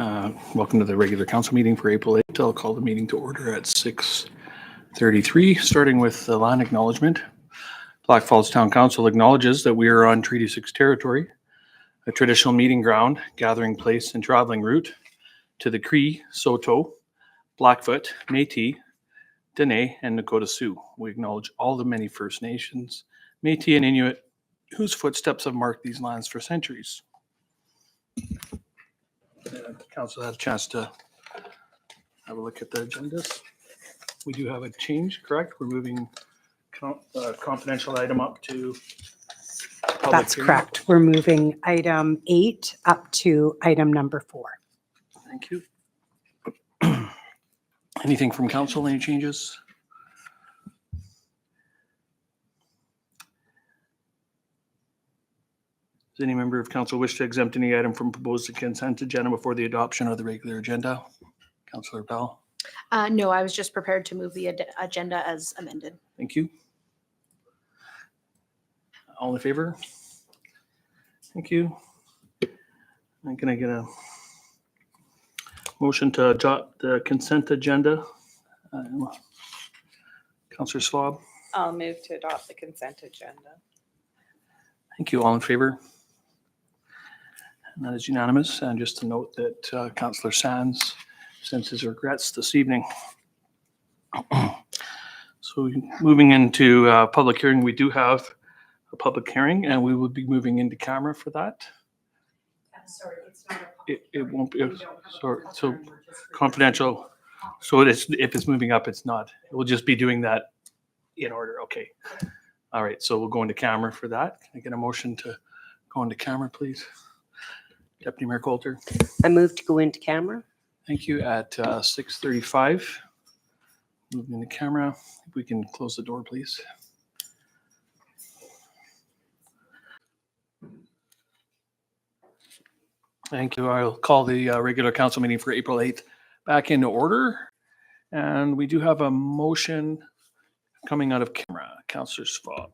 Welcome to the regular council meeting for April 8th. I'll call the meeting to order at 6:33, starting with the land acknowledgement. Blackfalds Town Council acknowledges that we are on Treaty 6 territory, a traditional meeting ground, gathering place, and traveling route to the Cree, Saulteaux, Blackfoot, Métis, Dene, and Nakota Sioux. We acknowledge all the many First Nations, Métis, and Inuit whose footsteps have marked these lands for centuries. The council had a chance to have a look at the agendas. We do have a change, correct? We're moving confidential item up to public That's hearing. correct. We're moving item 8 up to item number 4. Thank you. Anything from council? Any changes? Does any member of council wish to exempt any item from proposed consent agenda before the adoption of the regular agenda? Councillor Bell. No, I was just prepared to move the agenda as amended. Thank you. All in favor? Thank you. And can I get a motion to adopt the consent agenda? Councillor Schwab. I'll move to adopt the consent agenda. Thank you. All in favor? And that is unanimous. And just to note that Councillor Sands sends his regrets this evening. So moving into public hearing, we do have a public hearing and we will be moving into camera for that. Sorry, it's not It won't be, so confidential. So if it's moving up, it's not. We'll just be doing that in order. Okay. All right. So we'll go into camera for that. Can I get a motion to go into camera, please? Deputy Mayor Coulter. I move to go into camera. Thank you. At 6:35. Moving into camera. If we can close the door, please. Thank you. I'll call the regular council meeting for April 8th back into order. And we do have a motion coming out of camera. Councillor Schwab.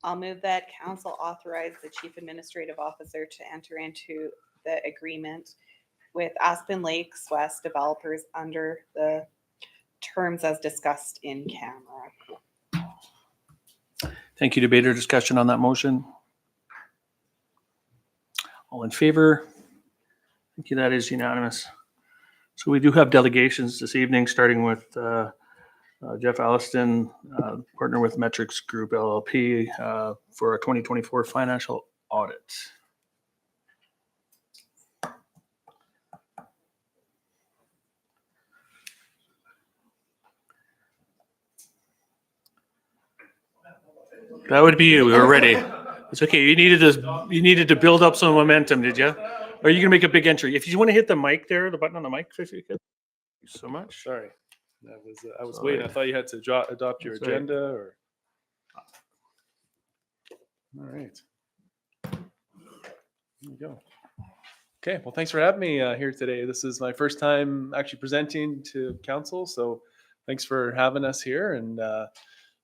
I'll move that council authorize the chief administrative officer to enter into the agreement with Aspen Lakes West developers under the terms as discussed in camera. Thank you. Debate or discussion on that motion? All in favor? Thank you. That is unanimous. So we do have delegations this evening, starting with Jeff Alliston, partner with Metrics Group LLP for a 2024 financial audit. That would be you. We were ready. It's okay. You needed to build up some momentum, did you? Or are you gonna make a big entry? If you want to hit the mic there, the button on the mic, if you could. Thank you so much. Sorry, I was All waiting. right. I thought you had to adopt your That's right. agenda, or all right. There you go. Okay, well, thanks for having me here today. This is my first time actually presenting to council, so thanks for having us here and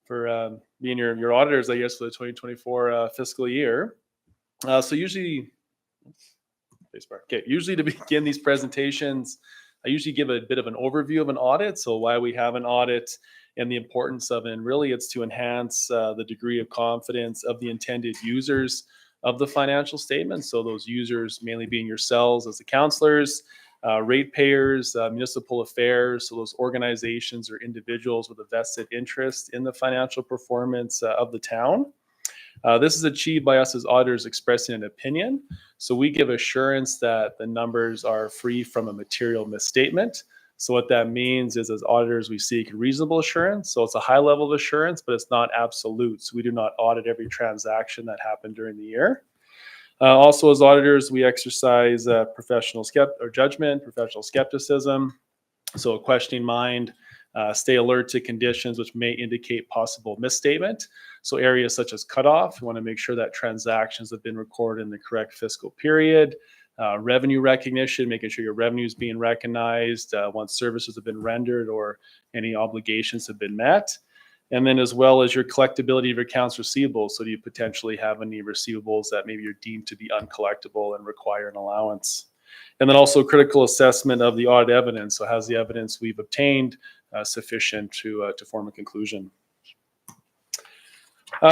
for being your auditors, I guess, for the 2024 fiscal year. So usually to begin these presentations, I usually give a bit of an overview of an audit, so why we have an audit and the importance of it. And really, it's to enhance the degree of confidence of the intended users of the financial statements. So those users mainly being yourselves as the councillors, ratepayers, municipal affairs, so those organizations or individuals with a vested interest in the financial performance of the town. This is achieved by us as auditors expressing an opinion. So we give assurance that the numbers are free from a material misstatement. So what that means is, as auditors, we seek reasonable assurance. So it's a high level of assurance, but it's not absolute. So we do not audit every transaction that happened during the year. Also, as auditors, we exercise professional judgment, professional skepticism. So a questioning mind, stay alert to conditions which may indicate possible misstatement. So areas such as cutoff, we want to make sure that transactions have been recorded in the correct fiscal period. Revenue recognition, making sure your revenue is being recognized once services have been rendered or any obligations have been met. And then as well as your collectability of your accounts receivable. So do you potentially have any receivables that maybe you're deemed to be uncollectible and require an allowance? And then also critical assessment of the audit evidence. So has the evidence we've obtained sufficient to form a conclusion?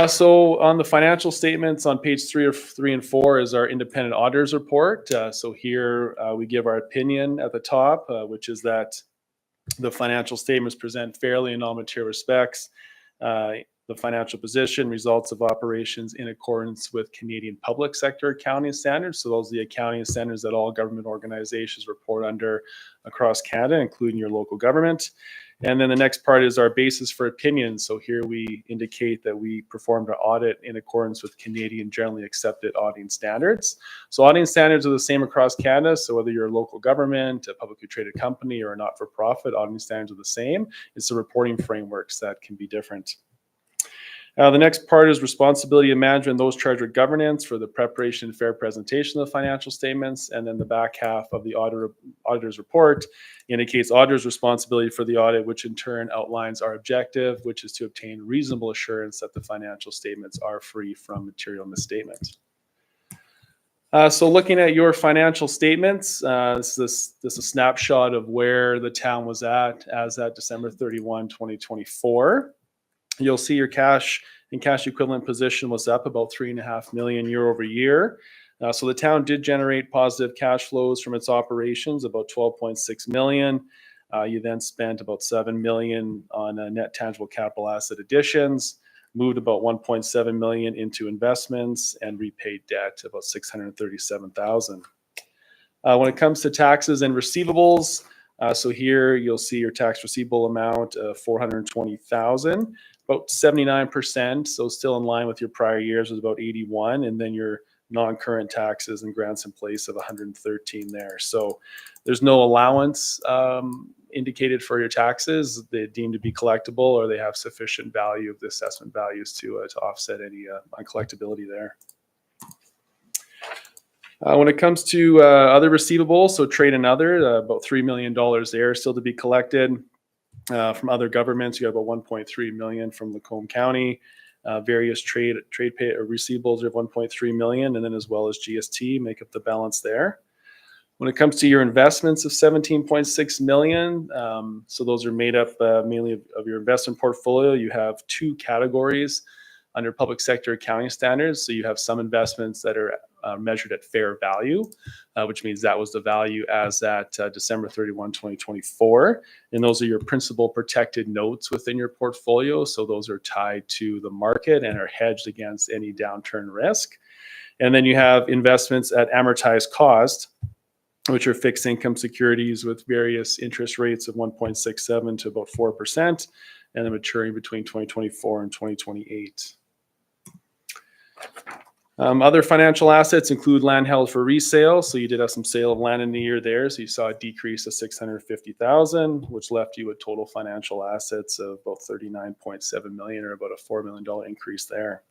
So on the financial statements on page 3 and 4 is our independent auditors report. So here we give our opinion at the top, which is that the financial statements present fairly in all material respects. The financial position, results of operations in accordance with Canadian public sector accounting standards. So those are the accounting standards that all government organizations report under across Canada, including your local government. And then the next part is our basis for opinion. So here we indicate that we performed our audit in accordance with Canadian generally accepted auditing standards. So auditing standards are the same across Canada. So whether you're a local government, a publicly traded company, or a not-for-profit, auditing standards are the same. It's the reporting frameworks that can be different. The next part is responsibility of management, those charged with governance for the preparation and fair presentation of the financial statements. And then the back half of the auditor's report indicates auditor's responsibility for the audit, which in turn outlines our objective, which is to obtain reasonable assurance that the financial statements are free from material misstatement. So looking at your financial statements, this is a snapshot of where the town was at as at December 31, 2024. You'll see your cash and cash equivalent position was up about $3.5 million year over year. So the town did generate positive cash flows from its operations, about $12.6 million. You then spent about $7 million on net tangible capital asset additions, moved about $1.7 million into investments, and repaid debt, about $637,000. When it comes to taxes and receivables, so here you'll see your tax receivable amount of $420,000. About 79%, so still in line with your prior years, was about 81, and then your non-current taxes and grants in place of 113 there. So there's no allowance indicated for your taxes. They're deemed to be collectible, or they have sufficient value of the assessment values to offset any uncollectability there. When it comes to other receivables, so trade and other, about $3 million there still to be collected. From other governments, you have about $1.3 million from Lacombe County. Various trade pay or receivables are $1.3 million, and then as well as GST make up the balance there. When it comes to your investments of $17.6 million, so those are made up mainly of your investment portfolio. You have two categories under public sector accounting standards. So you have some investments that are measured at fair value, which means that was the value as at December 31, 2024. And those are your principal protected notes within your portfolio. So those are tied to the market and are hedged against any downturn risk. And then you have investments at amortized cost, which are fixed income securities with various interest rates of 1.67 to about 4%, and then maturing between 2024 and 2028. Other financial assets include land held for resale. So you did have some sale of land in the year there. So you saw a decrease of $650,000, which left you with total financial assets of about $39.7 million, or about a $4 million increase there.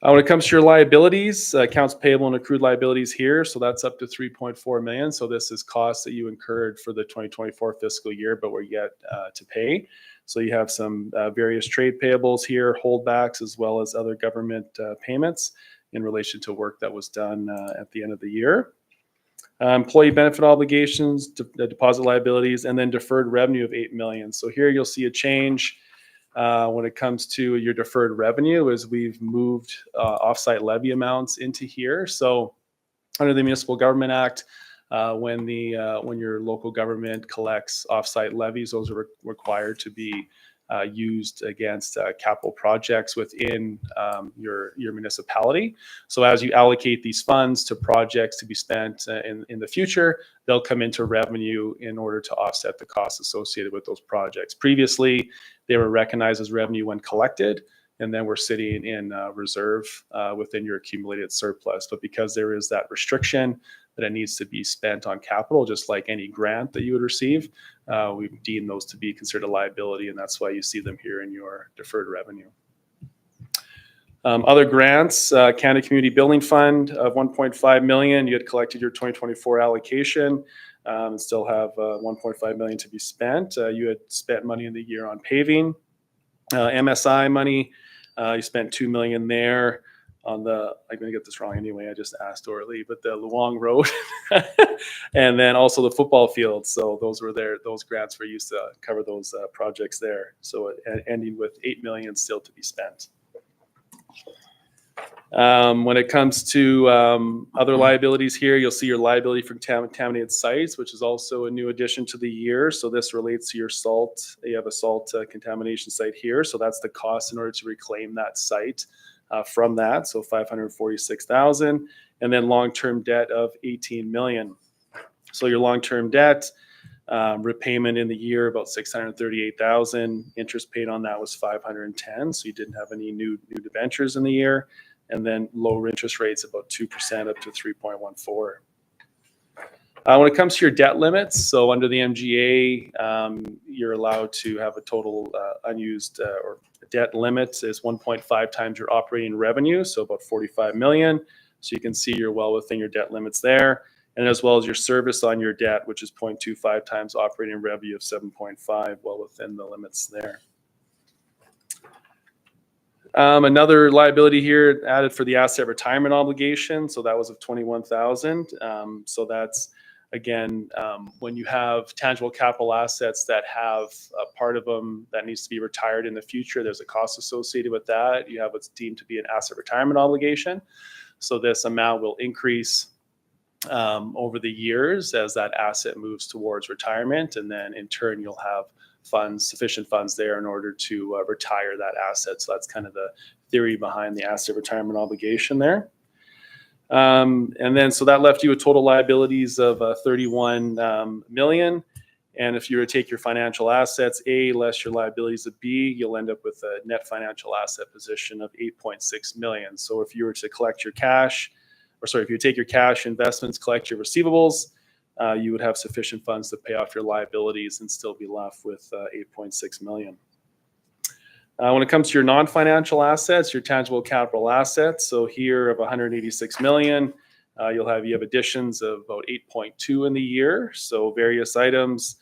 When it comes to your liabilities, accounts payable and accrued liabilities here. So that's up to $3.4 million. So this is costs that you incurred for the 2024 fiscal year, but were yet to pay. So you have some various trade payables here, holdbacks, as well as other government payments in relation to work that was done at the end of the year. Employee benefit obligations, deposit liabilities, and then deferred revenue of $8 million. So here you'll see a change when it comes to your deferred revenue, as we've moved offsite levy amounts into here. So under the Municipal Government Act, when your local government collects offsite levies, those are required to be used against capital projects within your municipality. So as you allocate these funds to projects to be spent in the future, they'll come into revenue in order to offset the costs associated with those projects. Previously, they were recognized as revenue when collected, and then we're sitting in reserve within your accumulated surplus. But because there is that restriction that it needs to be spent on capital, just like any grant that you would receive, we've deemed those to be considered a liability, and that's why you see them here in your deferred revenue. Other grants, Canada Community Building Fund of $1.5 million. You had collected your 2024 allocation and still have $1.5 million to be spent. You had spent money in the year on paving. MSI money, you spent $2 million there I'm going to get this wrong anyway. I just asked Orly, but the Luong Road and then also the football field. So those grants were used to cover those projects there. So ending with 8 million still to be spent. When it comes to other liabilities here, you'll see your liability for contaminated sites, which is also a new addition to the year. So this relates to your salt. You have a salt contamination site here. So that's the cost in order to reclaim that site from that. So 546,000, and then long-term debt of 18 million. So your long-term debt repayment in the year about 638,000. Interest paid on that was 510. So you didn't have any new debentures in the year. And then lower interest rates, about 2% up to 3.14. When it comes to your debt limits, so under the MGA, you're allowed to have a total unused or debt limit is 1.5 times your operating revenue, so about 45 million. So you can see you're well within your debt limits there. And as well as your service on your debt, which is 0.25 times operating revenue of 7.5, well within the limits there. Another liability here added for the asset retirement obligation. So that was of 21,000. So that's, again, when you have tangible capital assets that have a part of them that needs to be retired in the future, there's a cost associated with that. You have what's deemed to be an asset retirement obligation. So this amount will increase over the years as that asset moves towards retirement. And then in turn, you'll have sufficient funds there in order to retire that asset. So that's kind of the theory behind the asset retirement obligation there. And then so that left you with total liabilities of 31 million. And if you were to take your financial assets A less your liabilities of B, you'll end up with a net financial asset position of 8.6 million. So if you were to collect your cash, if you take your cash investments, collect your receivables, you would have sufficient funds to pay off your liabilities and still be left with 8.6 million. When it comes to your non-financial assets, your tangible capital assets, so here of 186 million, you have additions of about 8.2 in the year. So various items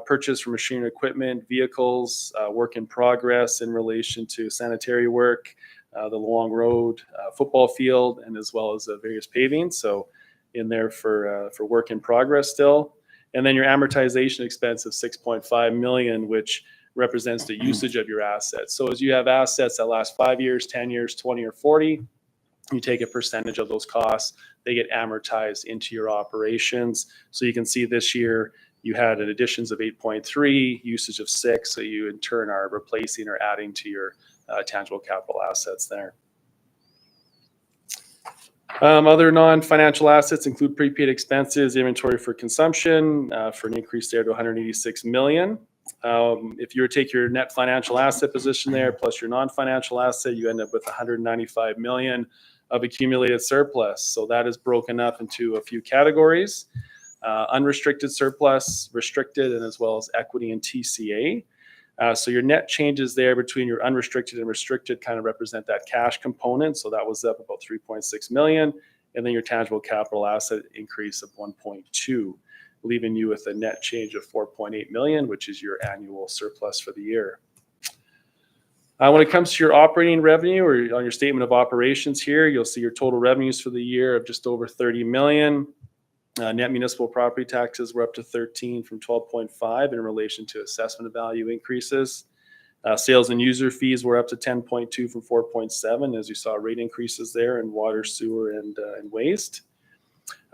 purchased for machinery, equipment, vehicles, work in progress in relation to sanitary work, the Luong Road, football field, and as well as various paving. So in there for work in progress still. And then your amortization expense of 6.5 million, which represents the usage of your assets. So as you have assets that last 5 years, 10 years, 20 or 40, you take a percentage of those costs, they get amortized into your operations. So you can see this year you had additions of 8.3, usage of 6. So you in turn are replacing or adding to your tangible capital assets there. Other non-financial assets include prepaid expenses, inventory for consumption, for an increase there to 186 million. If you were to take your net financial asset position there plus your non-financial asset, you end up with 195 million of accumulated surplus. So that is broken up into a few categories: unrestricted surplus, restricted, and as well as equity and TCA. So your net changes there between your unrestricted and restricted kind of represent that cash component. So that was up about 3.6 million. And then your tangible capital asset increase of 1.2, leaving you with a net change of 4.8 million, which is your annual surplus for the year. When it comes to your operating revenue or on your statement of operations here, you'll see your total revenues for the year of just over 30 million. Net municipal property taxes were up to 13 from 12.5 in relation to assessment value increases. Sales and user fees were up to 10.2 from 4.7, as you saw rate increases there in water, sewer, and waste.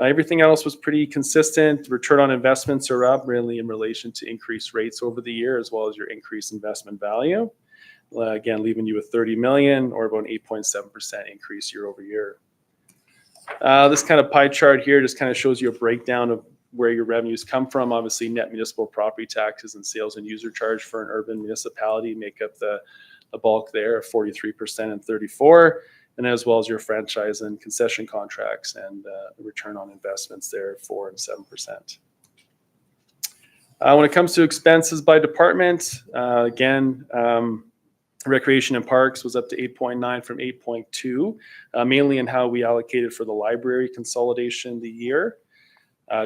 Everything else was pretty consistent. Return on investments are up really in relation to increased rates over the year, as well as your increased investment value. Again, leaving you with 30 million or about an 8.7% increase year over year. This kind of pie chart here just kind of shows you a breakdown of where your revenues come from. Obviously, net municipal property taxes and sales and user charge for an urban municipality make up the bulk there of 43% and 34%, and as well as your franchise and concession contracts and the return on investments there 4% and 7%. When it comes to expenses by department, again, Recreation and Parks was up to 8.9 from 8.2, mainly in how we allocated for the library consolidation the year.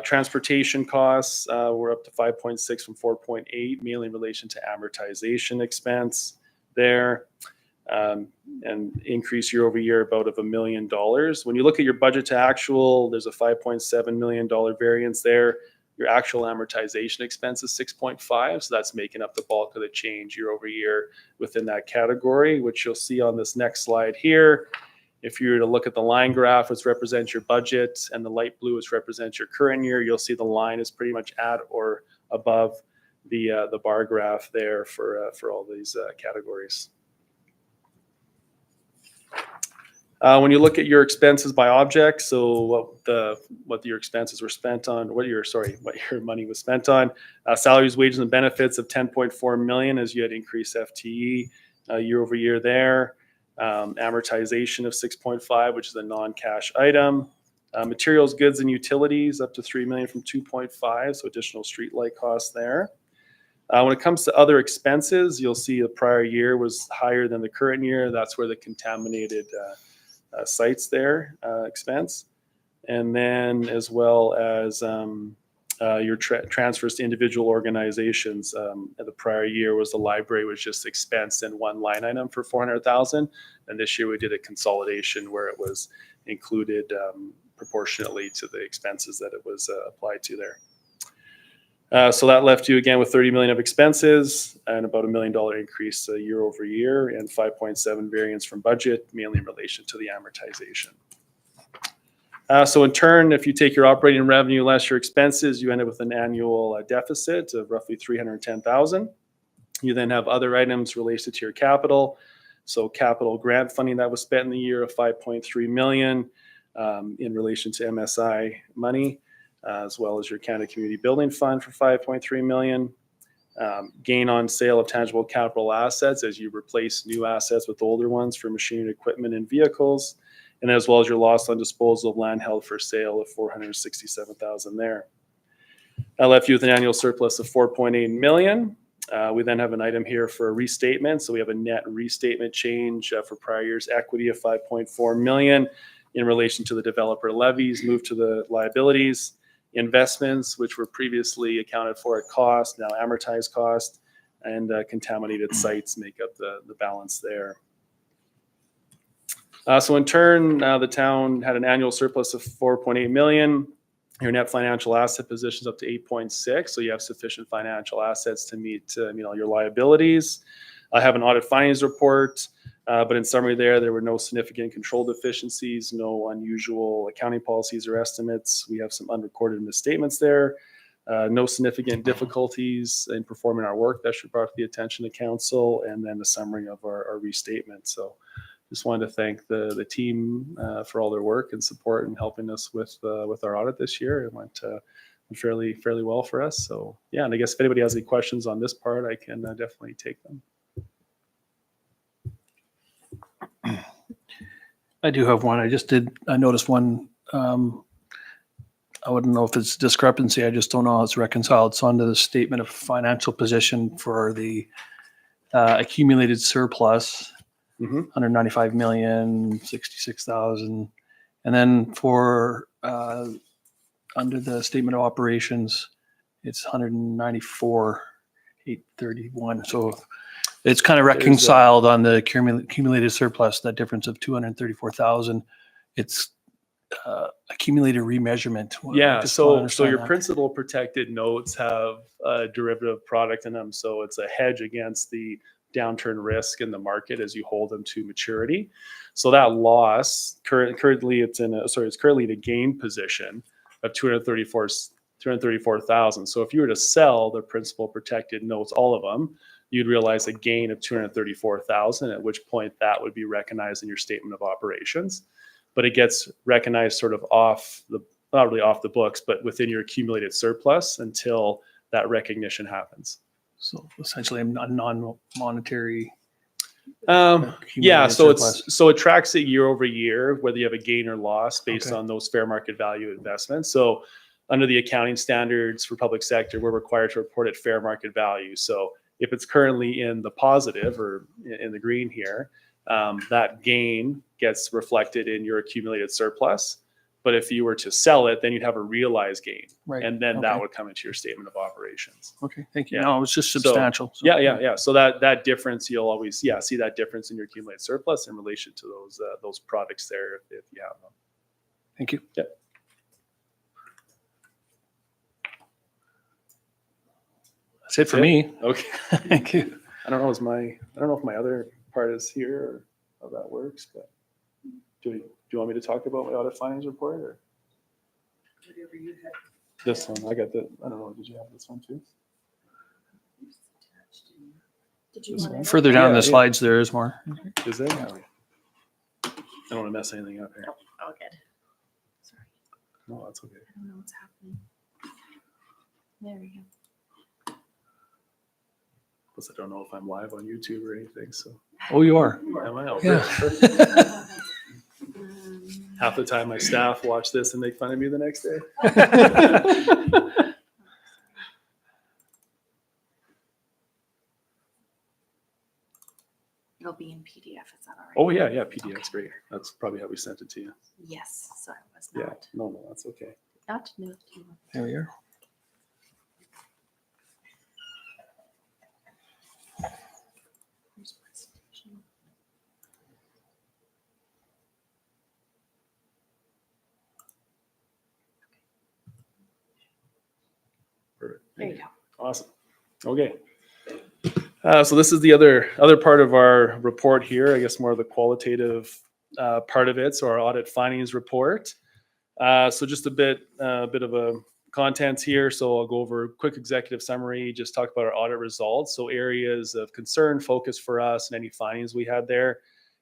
Transportation costs were up to 5.6 from 4.8, mainly in relation to amortization expense there. and increase year over year about of $1 million. When you look at your budget to actual, there's a $5.7 million variance there. Your actual amortization expense is 6.5, so that's making up the bulk of the change year over year within that category, which you'll see on this next slide here. If you were to look at the line graph, which represents your budget, and the light blue, which represents your current year, you'll see the line is pretty much at or above the bar graph there for all these categories. When you look at your expenses by object, so what your expenses were spent on, what your money was spent on, salaries, wages, and benefits of 10.4 million as you had increased FTE year over year there. Amortization of 6.5, which is a non-cash item. Materials, goods, and utilities up to 3 million from 2.5, so additional street light costs there. When it comes to other expenses, you'll see the prior year was higher than the current year. That's where the contaminated sites there expense, and then as well as your transfers to individual organizations. The prior year was the library was just expensed in one line item for 400,000, and this year we did a consolidation where it was included proportionately to the expenses that it was applied to there. So that left you again with 30 million of expenses and about $1 million increase year over year, and 5.7 variance from budget, mainly in relation to the amortization. So in turn, if you take your operating revenue less your expenses, you end up with an annual deficit of roughly 310,000. You then have other items related to your capital. So capital grant funding that was spent in the year of 5.3 million in relation to MSI money, as well as your Canada Community Building Fund for 5.3 million. Gain on sale of tangible capital assets as you replace new assets with older ones for machinery, equipment, and vehicles, and as well as your loss on disposal of land held for sale of 467,000 there. That left you with an annual surplus of 4.8 million. We then have an item here for a restatement. So we have a net restatement change for prior year's equity of 5.4 million in relation to the developer levies moved to the liabilities. Investments, which were previously accounted for at cost, now amortized cost, and contaminated sites make up the balance there. So in turn, the town had an annual surplus of 4.8 million. Your net financial asset position is up to 8.6, so you have sufficient financial assets to meet all your liabilities. I have an audit findings report, but in summary there were no significant control deficiencies, no unusual accounting policies or estimates. We have some unrecorded misstatements there. No significant difficulties in performing our work that should be brought to the attention of council, and then the summary of our restatement. So just wanted to thank the team for all their work and support and helping us with our audit this year. It went fairly well for us. So yeah, and I guess if anybody has any questions on this part, I can definitely take them. I do have one. I noticed one. I wouldn't know if it's discrepancy. I just don't know how it's reconciled. It's onto the statement of financial position for the accumulated surplus, 195 million, 66,000. And then for under the statement of operations, it's 194, 831. So it's kind of reconciled on the accumulated surplus, that difference of 234,000. It's accumulated remeasurement. Yeah, so your principal protected notes have a derivative product in them, so it's a hedge against the downturn risk in the market as you hold them to maturity. So that loss currently it's currently in a gain position of 234,000. So if you were to sell the principal protected notes, all of them, you'd realize a gain of 234,000, at which point that would be recognized in your statement of operations. But it gets recognized sort of not really off the books, but within your accumulated surplus until that recognition happens. So essentially a non-monetary. Yeah, so it tracks it year over year, whether you have a gain or loss based on those fair market value investments. So under the accounting standards for public sector, we're required to report at fair market value. So if it's currently in the positive or in the green here, that gain gets reflected in your accumulated surplus. But But if you were to sell it, then you'd have a realized gain. Right. And then that Okay. would come into your statement of operations. Okay, thank you. Yeah. No, it was just So- substantial. so- Yeah. So that difference, you'll always, see that difference in your accumulated surplus in relation to those products there if you have them. Thank you. Yeah. That's it for me. Okay. Thank you. I don't know if my other part is here or how that works, but do you want me to talk about my audit findings report or? Whatever you had. This one, I got I don't know, did you have this one too? Did you This want one? to? Further down Yeah, the yeah. slides, there is more. Is there? I don't want to mess anything up here. Oh, good. Sorry, No, that's okay. I don't know what's happening. There we go. Plus, I don't know if I'm live on YouTube or anything, so. Oh, you are? Am I? Oh, Yeah. perfect. Half the time my staff watch this and make fun of me the next day. It'll be in PDF. Is that all right? Oh, yeah, PDF's great. That's probably how we sent it to you. Yes. So I was Yeah, not. no, that's okay. Not new to you. There we are. Here's presentation. Perfect. There you go. Awesome. Okay. So this is the other part of our report here, I guess more of the qualitative part of it. So our audit findings report. So just a bit of a contents here. So I'll go over a quick executive summary, just talk about our audit results. So areas of concern, focus for us, and any findings we had there,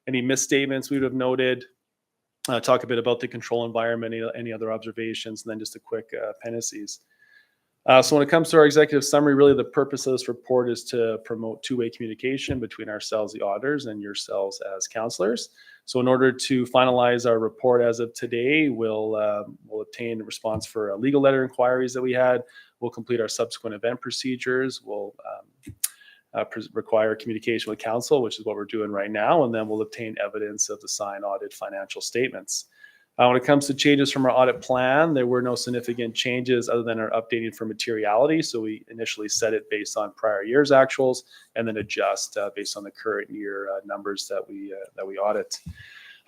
any misstatements we would have noted. Talk a bit about the control environment, any other observations, and then just a quick appendices. So when it comes to our executive summary, really the purpose of this report is to promote two-way communication between ourselves, the auditors, and yourselves as counselors. So in order to finalize our report as of today, we'll obtain a response for legal letter inquiries that we had. We'll complete our subsequent event procedures. We'll require communication with counsel, which is what we're doing right now, and then we'll obtain evidence of the signed audit financial statements. When it comes to changes from our audit plan, there were no significant changes other than our updating for materiality. So we initially set it based on prior year's actuals and then adjust based on the current year numbers that we audit.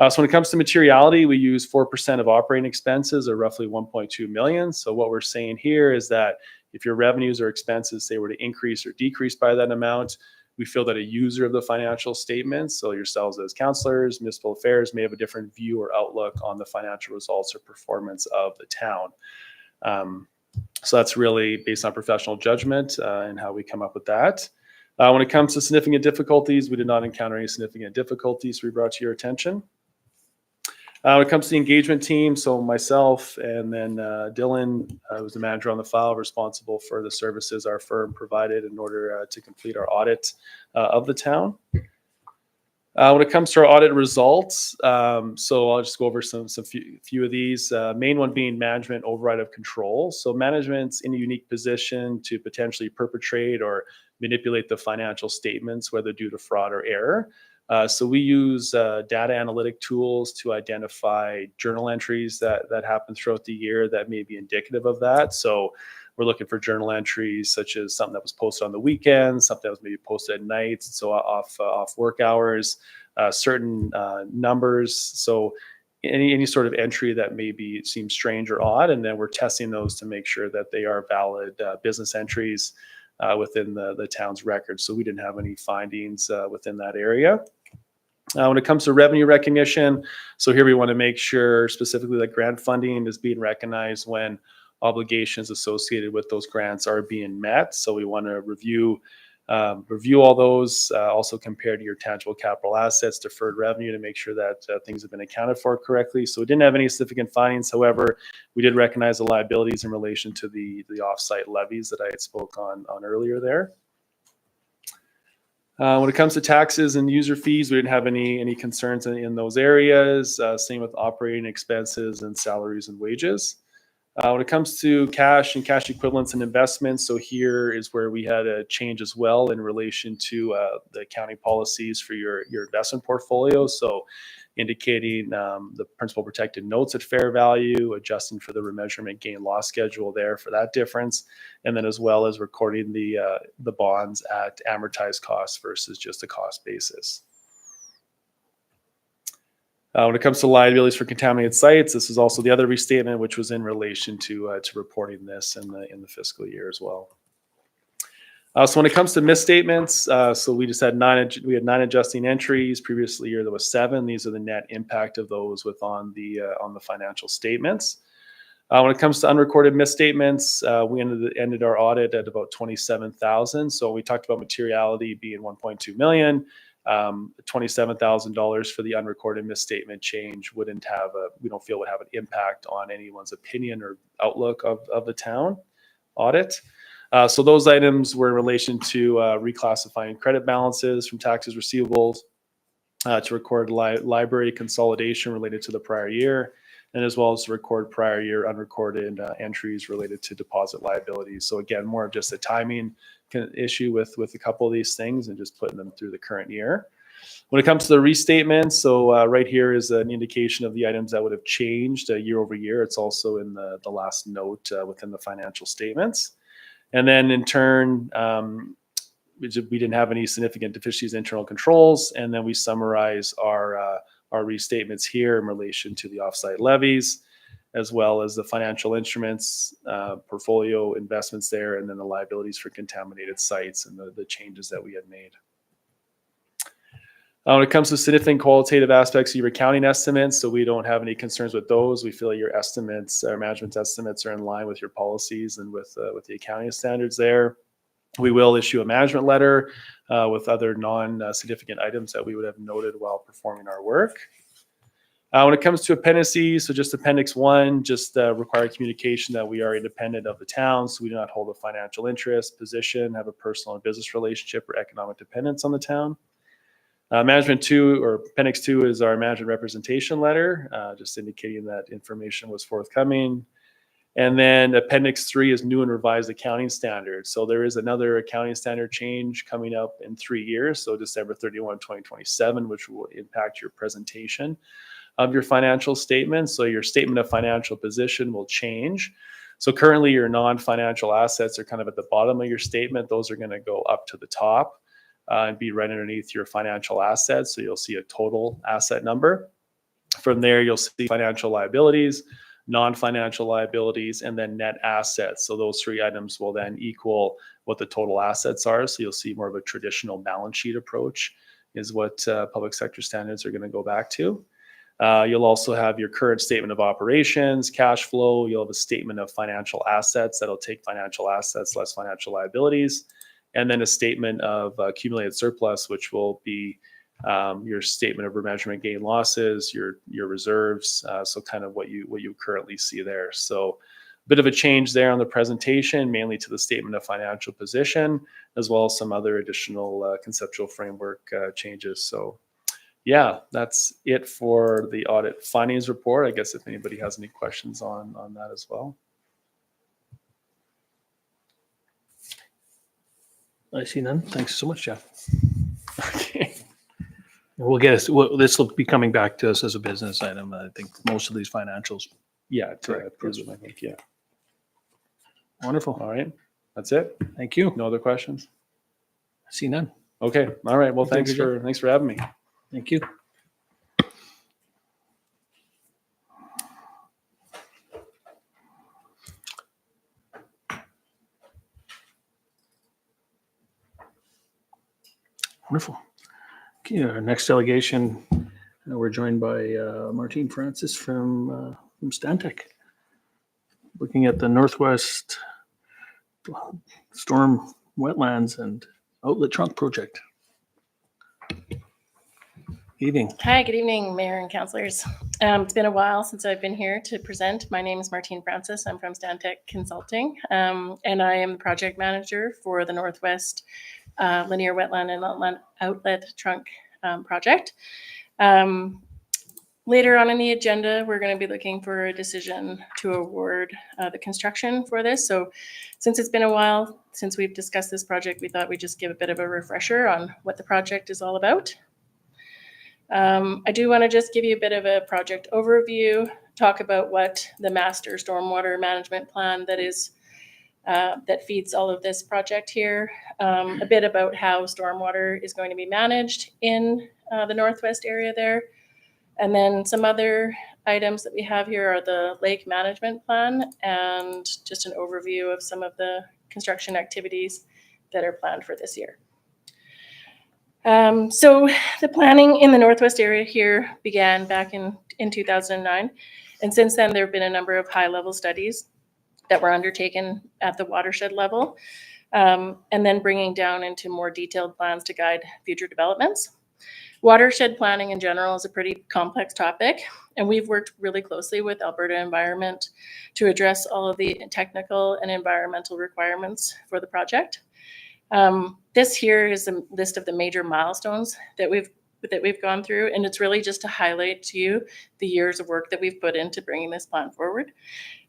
So when it comes to materiality, we use 4% of operating expenses, or roughly 1.2 million. So what we're saying here is that if your revenues or expenses, say, were to increase or decrease by that amount, we feel that a user of the financial statements, so yourselves as counselors, municipal affairs, may have a different view or outlook on the financial results or performance of the town. So that's really based on professional judgment and how we come up with that. When it comes to significant difficulties, we did not encounter any significant difficulties we brought to your attention. When it comes to the engagement team, so myself and then Dylan was the manager on the file, responsible for the services our firm provided in order to complete our audit of the town. When it comes to our audit results, so I'll just go over some few of these. Main one being management override of control. So management's in a unique position to potentially perpetrate or manipulate the financial statements, whether due to fraud or error. So we use data analytic tools to identify journal entries that happen throughout the year that may be indicative of that. So we're looking for journal entries such as something that was posted on the weekends, something that was maybe posted at night, so off work hours, certain numbers. So any sort of entry that maybe seems strange or odd, and then we're testing those to make sure that they are valid business entries within the town's records. So we didn't have any findings within that area. When it comes to revenue recognition, so here we want to make sure specifically that grant funding is being recognized when obligations associated with those grants are being met. So we want to review all those, also compare to your tangible capital assets, deferred revenue, to make sure that things have been accounted for correctly. So we didn't have any significant findings. However, we did recognize the liabilities in relation to the offsite levies that I had spoke on earlier there. When it comes to taxes and user fees, we didn't have any concerns in those areas. Same with operating expenses and salaries and wages. When it comes to cash and cash equivalents and investments, so here is where we had a change as well in relation to the accounting policies for your investment portfolio. So indicating the principal protected notes at fair value, adjusting for the remeasurement gain loss schedule there for that difference, and then as well as recording the bonds at amortized cost versus just a cost basis. When it comes to liabilities for contaminated sites, this is also the other restatement, which was in relation to reporting this in the fiscal year as well. So when it comes to misstatements, so we just had we had 9 adjusting entries. Previously year there was 7. These are the net impact of those on the financial statements. When it comes to unrecorded misstatements, we ended our audit at about 27,000. So we talked about materiality being 1.2 million. $27,000 for the unrecorded misstatement change we don't feel would have an impact on anyone's opinion or outlook of the town audit. So those items were in relation to reclassifying credit balances from taxes receivables, to record library consolidation related to the prior year, and as well as to record prior year unrecorded entries related to deposit liabilities. So again, more of just a timing issue with a couple of these things and just putting them through the current year. When it comes to the restatements, so right here is an indication of the items that would have changed year over year. It's also in the last note within the financial statements. And then in turn, we didn't have any significant deficiencies in internal controls. And then we summarize our restatements here in relation to the offsite levies, as well as the financial instruments, portfolio investments there, and then the liabilities for contaminated sites and the changes that we had made. When it comes to significant qualitative aspects of your accounting estimates, so we don't have any concerns with those. We feel your estimates, our management estimates, are in line with your policies and with the accounting standards there. We will issue a management letter with other non-significant items that we would have noted while performing our work. When it comes to appendices, so just Appendix 1, just required communication that we are independent of the town, so we do not hold a financial interest, position, have a personal and business relationship or economic dependence on the town. Management 2, or Appendix 2, is our management representation letter, just indicating that information was forthcoming. And then Appendix 3 is new and revised accounting standards. So there is another accounting standard change coming up in 3 years, so December 31, 2027, which will impact your presentation of your financial statements. So your statement of financial position will change. So currently your non-financial assets are kind of at the bottom of your statement. Those are going to go up to the top and be right underneath your financial assets. So you'll see a total asset number. From there, you'll see financial liabilities, non-financial liabilities, and then net assets. So those 3 items will then equal what the total assets are. So you'll see more of a traditional balance sheet approach is what public sector standards are going to go back to. You'll also have your current statement of operations, cash flow. You'll have a statement of financial assets that'll take financial assets less financial liabilities, and then a statement of accumulated surplus, which will be your statement of remeasurement gain losses, your reserves. So kind of what you currently see there. So a bit of a change there on the presentation, mainly to the statement of financial position, as well as some other additional conceptual framework changes. So yeah, that's it for the audit findings report. I guess if anybody has any questions on that as well. I see none. Thanks so much, Jeff. Okay. We'll get us. This will be coming back to us as a business item. I think most of these financials. Yeah, Correct. approve them, I think. Yeah. Wonderful. All right. That's it. Thank you. No other questions? I see none. Okay. All right. Well, Thank thanks you, for having me. Thank you. Wonderful. Okay, our next delegation, we're joined by Martine Francis from Stantec, looking at the Northwest Storm Wetlands and Outlet Trunk Project. Evening. Hi, good evening, Mayor and councillors. It's been a while since I've been here to present. My name is Martine Francis. I'm from Stantec Consulting, and I am the project manager for the Northwest Linear Wetland and Outlet Trunk project. Later on in the agenda, we're going to be looking for a decision to award the construction for this. So since it's been a while since we've discussed this project, we thought we'd just give a bit of a refresher on what the project is all about. I do want to just give you a bit of a project overview, talk about what the master stormwater management plan that feeds all of this project here, a bit about how stormwater is going to be managed in the Northwest area there. And then some other items that we have here are the lake management plan and just an overview of some of the construction activities that are planned for this year. So the planning in the Northwest area here began back in 2009. And since then, there have been a number of high-level studies that were undertaken at the watershed level, and then bringing down into more detailed plans to guide future developments. Watershed planning in general is a pretty complex topic, and we've worked really closely with Alberta Environment to address all of the technical and environmental requirements for the project. This here is a list of the major milestones that we've gone through, and it's really just to highlight to you the years of work that we've put into bringing this plan forward.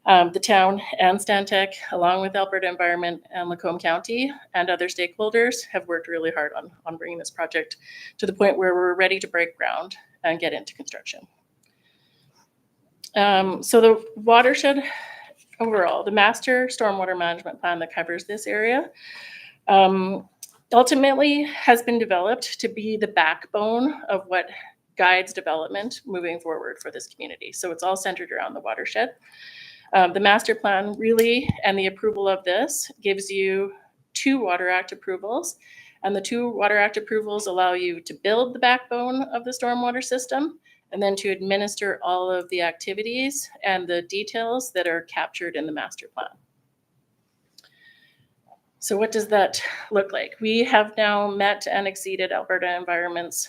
The town and Stantec, along with Alberta Environment and Lacombe County and other stakeholders, have worked really hard on bringing this project to the point where we're ready to break ground and get into construction. So the watershed overall, the master stormwater management plan that covers this area, ultimately has been developed to be the backbone of what guides development moving forward for this community. So it's all centered around the watershed. The master plan really, and the approval of this, gives you 2 Water Act approvals. And the 2 Water Act approvals allow you to build the backbone of the stormwater system and then to administer all of the activities and the details that are captured in the master plan. So what does that look like? We have now met and exceeded Alberta Environment's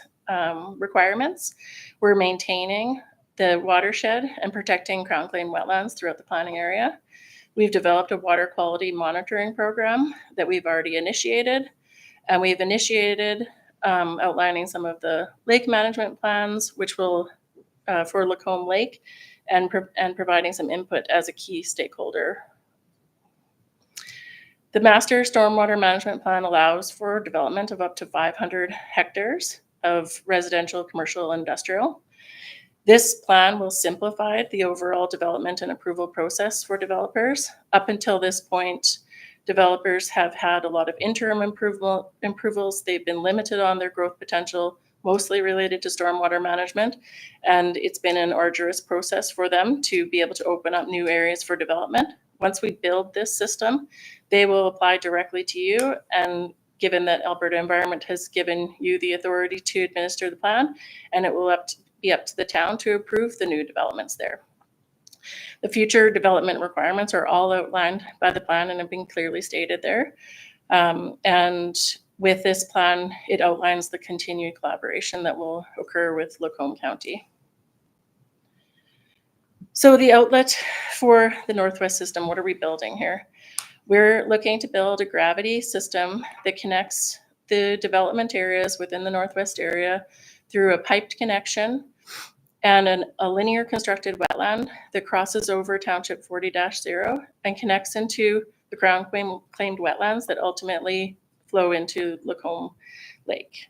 requirements. We're maintaining the watershed and protecting Crown Claim wetlands throughout the planning area. We've developed a water quality monitoring program that we've already initiated, and we've initiated outlining some of the lake management plans, which will for Lacombe Lake, and providing some input as a key stakeholder. The master stormwater management plan allows for development of up to 500 hectares of residential, commercial, and industrial. This plan will simplify the overall development and approval process for developers. Up until this point, developers have had a lot of interim approvals. They've been limited on their growth potential, mostly related to stormwater management. And it's been an arduous process for them to be able to open up new areas for development. Once we build this system, they will apply directly to you. And given that Alberta Environment has given you the authority to administer the plan, and it will be up to the town to approve the new developments there. The future development requirements are all outlined by the plan and have been clearly stated there. And with this plan, it outlines the continued collaboration that will occur with Lacombe County. So the outlet for the Northwest system, what are we building here? We're looking to build a gravity system that connects the development areas within the Northwest area through a piped connection and a linear constructed wetland that crosses over Township 40-0 and connects into the Crown claimed wetlands that ultimately flow into Lacombe Lake.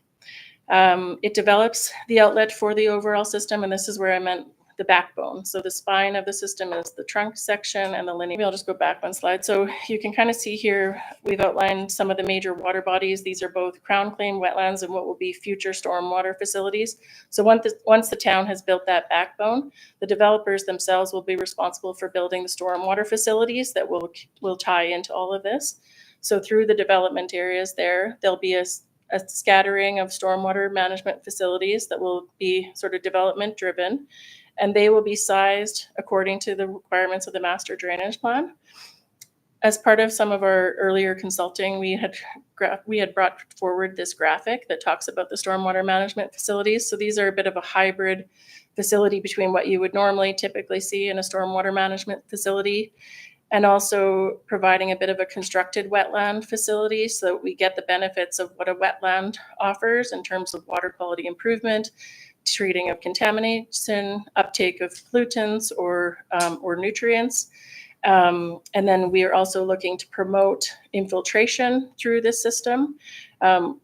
It develops the outlet for the overall system, and this is where I meant the backbone. So the spine of the system is the trunk section and the linear. I'll just go back one slide. So you can kind of see here, we've outlined some of the major water bodies. These are both Crown claimed wetlands and what will be future stormwater facilities. So once the town has built that backbone, the developers themselves will be responsible for building the stormwater facilities that will tie into all of this. So through the development areas there, there'll be a scattering of stormwater management facilities that will be sort of development driven. And they will be sized according to the requirements of the master drainage plan. As part of some of our earlier consulting, we had brought forward this graphic that talks about the stormwater management facilities. So these are a bit of a hybrid facility between what you would normally typically see in a stormwater management facility and also providing a bit of a constructed wetland facility so that we get the benefits of what a wetland offers in terms of water quality improvement, treating of contamination, uptake of pollutants or nutrients. And then we are also looking to promote infiltration through this system.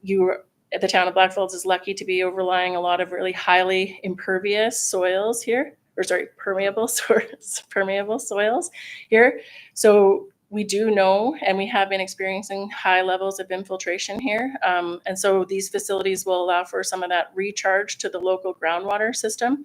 You The town of Blackfalds is lucky to be overlying a lot of really highly impervious soils here, or sorry, permeable soils here. So we do know, and we have been experiencing high levels of infiltration here. And so these facilities will allow for some of that recharge to the local groundwater system,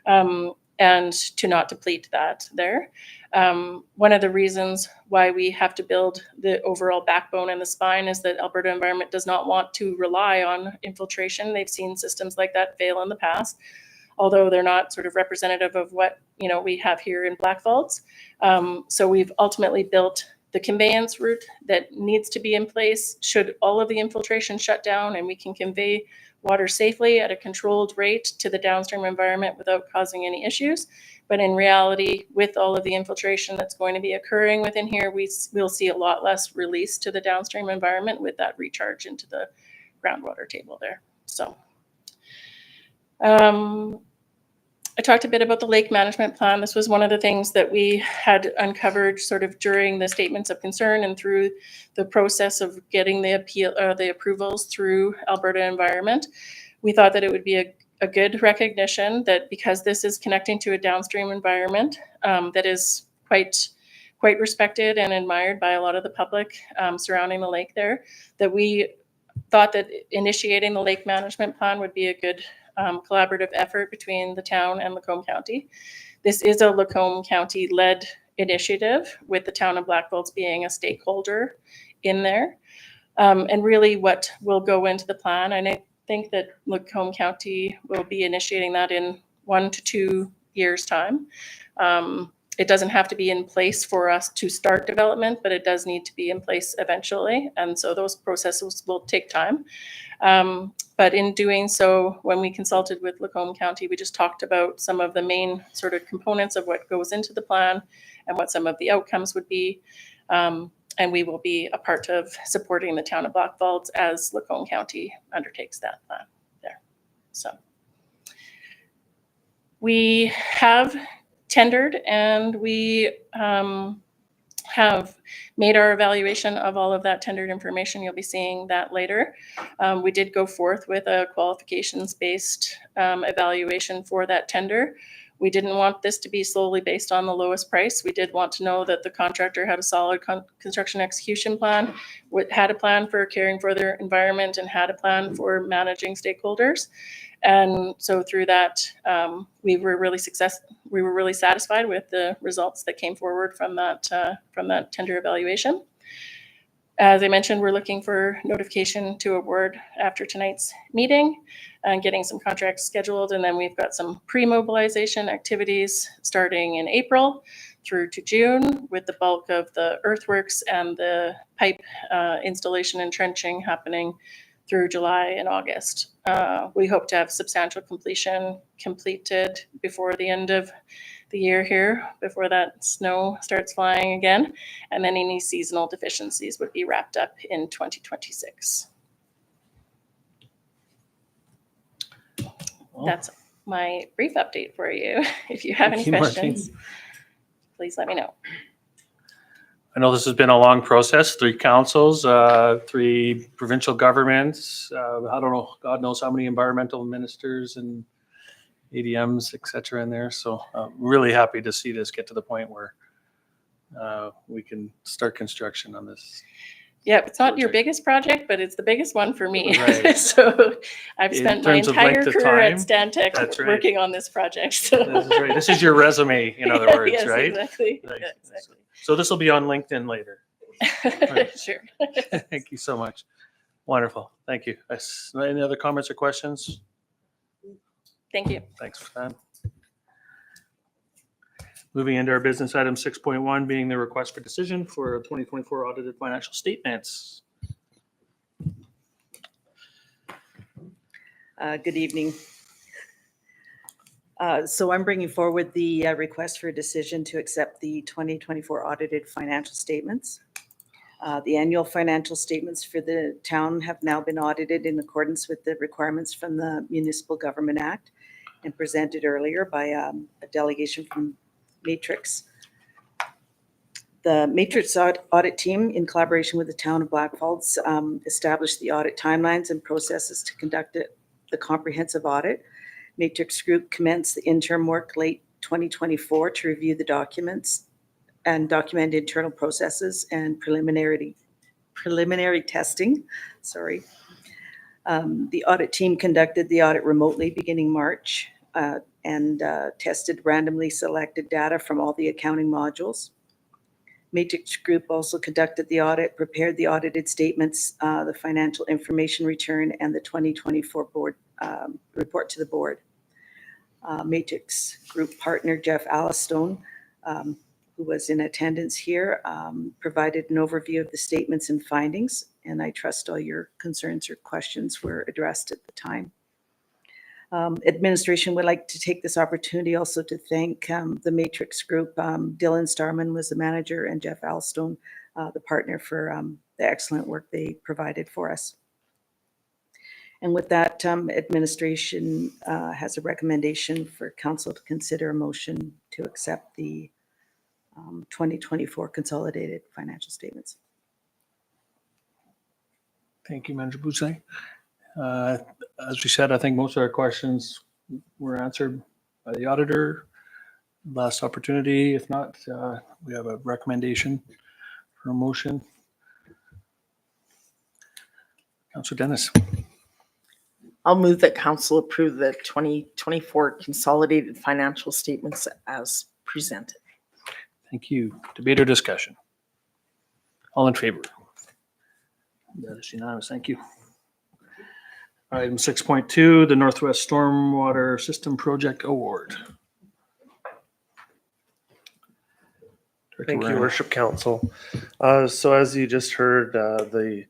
and to not deplete that there. One of the reasons why we have to build the overall backbone and the spine is that Alberta Environment does not want to rely on infiltration. They've seen systems like that fail in the past, although they're not sort of representative of what we have here in Blackfalds. So we've ultimately built the conveyance route that needs to be in place should all of the infiltration shut down, and we can convey water safely at a controlled rate to the downstream environment without causing any issues. But in reality, with all of the infiltration that's going to be occurring within here, we'll see a lot less release to the downstream environment with that recharge into the groundwater table there. So I talked a bit about the lake management plan. This was one of the things that we had uncovered sort of during the statements of concern and through the process of getting the approvals through Alberta Environment. We thought that it would be a good recognition that because this is connecting to a downstream environment that is quite respected and admired by a lot of the public surrounding the lake there, that we thought that initiating the lake management plan would be a good collaborative effort between the town and Lacombe County. This is a Lacombe County-led initiative, with the town of Blackfalds being a stakeholder in there. And really what will go into the plan, and I think that Lacombe County will be initiating that in 1 to 2 years' time. It doesn't have to be in place for us to start development, but it does need to be in place eventually. And so those processes will take time. But in doing so, when we consulted with Lacombe County, we just talked about some of the main sort of components of what goes into the plan and what some of the outcomes would be. And we will be a part of supporting the town of Blackfalds as Lacombe County undertakes that plan there. So we have tendered, and we have made our evaluation of all of that tendered information. You'll be seeing that later. We did go forth with a qualifications-based evaluation for that tender. We didn't want this to be solely based on the lowest price. We did want to know that the contractor had a solid construction execution plan, had a plan for caring for their environment, and had a plan for managing stakeholders. And so through that, we were really satisfied with the results that came forward from that tender evaluation. As I mentioned, we're looking for notification to award after tonight's meeting and getting some contracts scheduled. And then we've got some pre-mobilization activities starting in April through to June, with the bulk of the earthworks and the pipe installation and trenching happening through July and August. We hope to have substantial completion completed before the end of the year here, before that snow starts flying again, and then any seasonal deficiencies would be wrapped up in 2026. Well, that's my brief update for you. If you have any Thank you, questions, please let me know. I know this has been a long process, 3 councils, 3 provincial governments. I don't know, God knows how many environmental ministers and ADMs, et cetera, in there. So really happy to see this get to the point where we can start construction on this. Yeah, it's not your project. biggest project, but it's the biggest one for me. Right. So I've In spent my terms of entire length of career at time, Stantec that's right. working on this project. So. This is right. This is your resume, in other words, yes, right? Exactly. Right. Yeah, exactly. So this will be on LinkedIn later. Right. Sure. Thank you so much. Wonderful. Thank you. Any other comments or questions? Thank you. Thanks for that. Moving into our business item 6.1, being the request for decision for 2024 audited financial statements. Good evening. So I'm bringing forward the request for a decision to accept the 2024 audited financial statements. The annual financial statements for the town have now been audited in accordance with the requirements from the Municipal Government Act and presented earlier by a delegation from Matrix. The Matrix Audit Team, in collaboration with the town of Blackfalds, established the audit timelines and processes to conduct the comprehensive audit. Matrix Group commenced the interim work late 2024 to review the documents and document internal processes and preliminary testing. Sorry. The audit team conducted the audit remotely beginning March and tested randomly selected data from all the accounting modules. Matrix Group also conducted the audit, prepared the audited statements, the financial information return, and the 2024 board report to the board. Matrix Group partner Jeff Allistone, who was in attendance here, provided an overview of the statements and findings, and I trust all your concerns or questions were addressed at the time. Administration would like to take this opportunity also to thank the Matrix Group. Dylan Starman was the manager and Jeff Allistone, the partner, for the excellent work they provided for us. And with that, administration has a recommendation for council to consider a motion to accept the 2024 consolidated financial statements. Thank you, Manager Boussaint. As we said, I think most of our questions were answered by the auditor. Last opportunity. If not, we have a recommendation for a motion. Councilor Dennis. I'll move that council approve the 2024 consolidated financial statements as presented. Thank you. Debate or discussion? All in favor? That is unanimous. Thank you. Item 6.2, the Northwest Stormwater System Project Award. Thank you, Worship Council. So as you just heard, the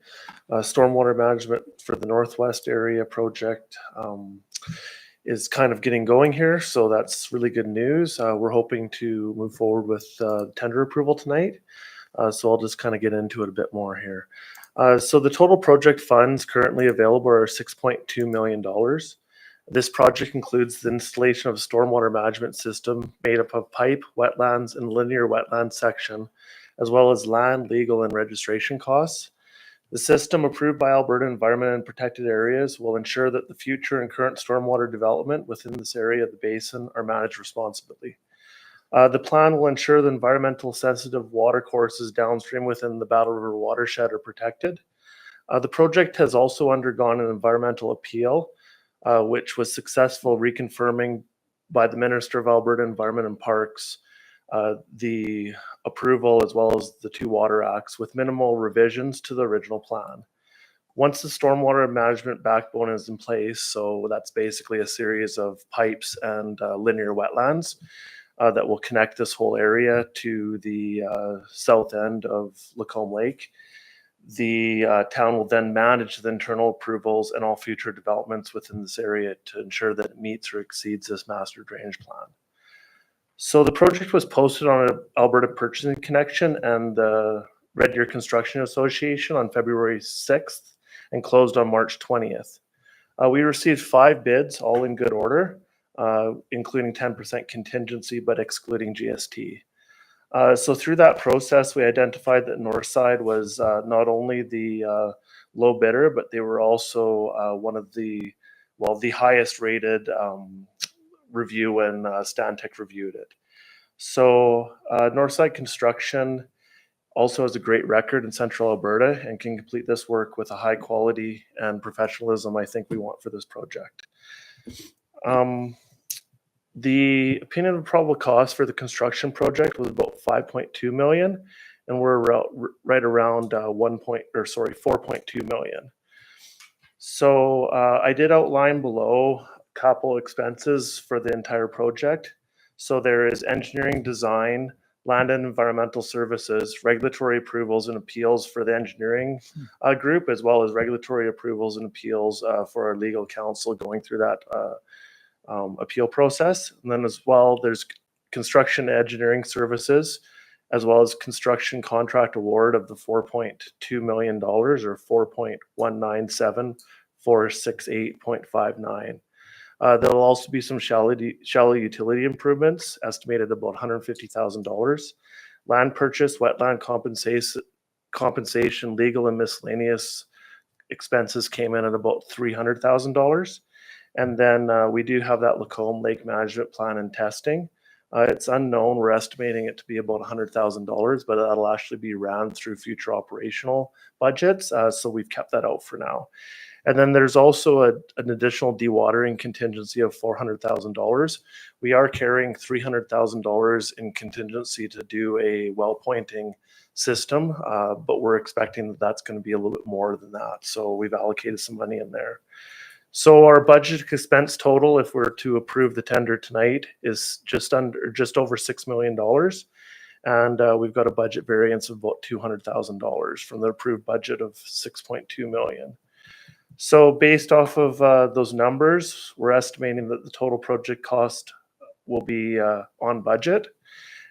stormwater management for the Northwest area project is kind of getting going here. So that's really good news. We're hoping to move forward with tender approval tonight. So I'll just kind of get into it a bit more here. So the total project funds currently available are $6.2 million. This project includes the installation of a stormwater management system made up of pipe, wetlands, and linear wetland section, as well as land, legal, and registration costs. The system, approved by Alberta Environment and Protected Areas, will ensure that the future and current stormwater development within this area of the basin are managed responsibly. The plan will ensure the environmental sensitive water courses downstream within the Battle River watershed are protected. The project has also undergone an environmental appeal, which was successful, reconfirming by the Minister of Alberta Environment and Parks the approval as well as the two water acts with minimal revisions to the original plan. Once the stormwater management backbone is in place, so that's basically a series of pipes and linear wetlands that will connect this whole area to the south end of Lacombe Lake. The town will then manage the internal approvals and all future developments within this area to ensure that it meets or exceeds this master drainage plan. So the project was posted on an Alberta Purchasing Connection and the Red Deer Construction Association on February 6th and closed on March 20th. We received 5 bids, all in good order, including 10% contingency, but excluding GST. So through that process, we identified that Northside was not only the low bidder, but they were also one of the highest rated review when Stantec reviewed it. So Northside Construction also has a great record in Central Alberta and can complete this work with a high quality and professionalism I think we want for this project. The opinion of probable cost for the construction project was about 5.2 million, and we're right around 4.2 million. So I did outline below capital expenses for the entire project. So there is engineering design, land and environmental services, regulatory approvals and appeals for the engineering group, as well as regulatory approvals and appeals for our legal counsel going through that appeal process. And then as well, there's construction engineering services, as well as construction contract award of the $4.2 million or 4.197468.59. There'll also be some shallow utility improvements estimated about $150,000. Land purchase, wetland compensation, legal and miscellaneous expenses came in at about $300,000. And then we do have that Lacombe Lake Management Plan and testing. It's unknown. We're estimating it to be about $100,000, but that'll actually be ran through future operational budgets. So we've kept that out for now. And then there's also an additional dewatering contingency of $400,000. We are carrying $300,000 in contingency to do a well pointing system, but we're expecting that that's going to be a little bit more than that. So we've allocated some money in there. So our budget expense total, if we're to approve the tender tonight, is just over $6 million. And we've got a budget variance of about $200,000 from the approved budget of $6.2 million. So based off of those numbers, we're estimating that the total project cost will be on budget.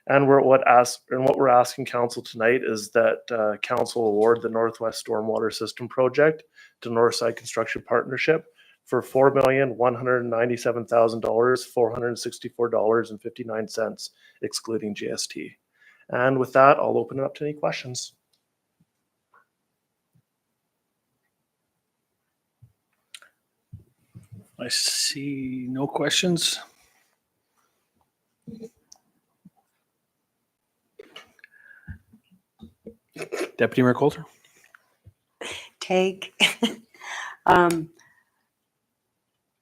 And what we're asking council tonight is that council award the Northwest Stormwater System Project to Northside Construction Partnership for $4,197,464.59, excluding GST. And with that, I'll open it up to any questions. I see no questions. Deputy Mayor Coulter. Take.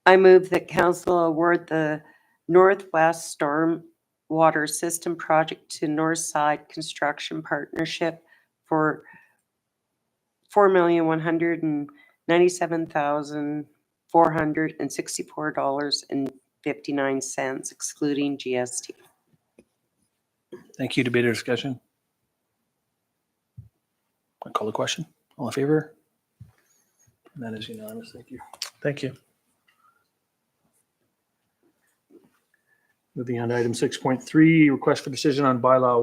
I move that council award the Northwest Stormwater System Project to Northside Construction Partnership for $4,197,464.59, excluding GST. Thank you. Debate or discussion? I call the question. All in favor? That is unanimous. Thank you. Thank you. Moving on to item 6.3, request for decision on bylaw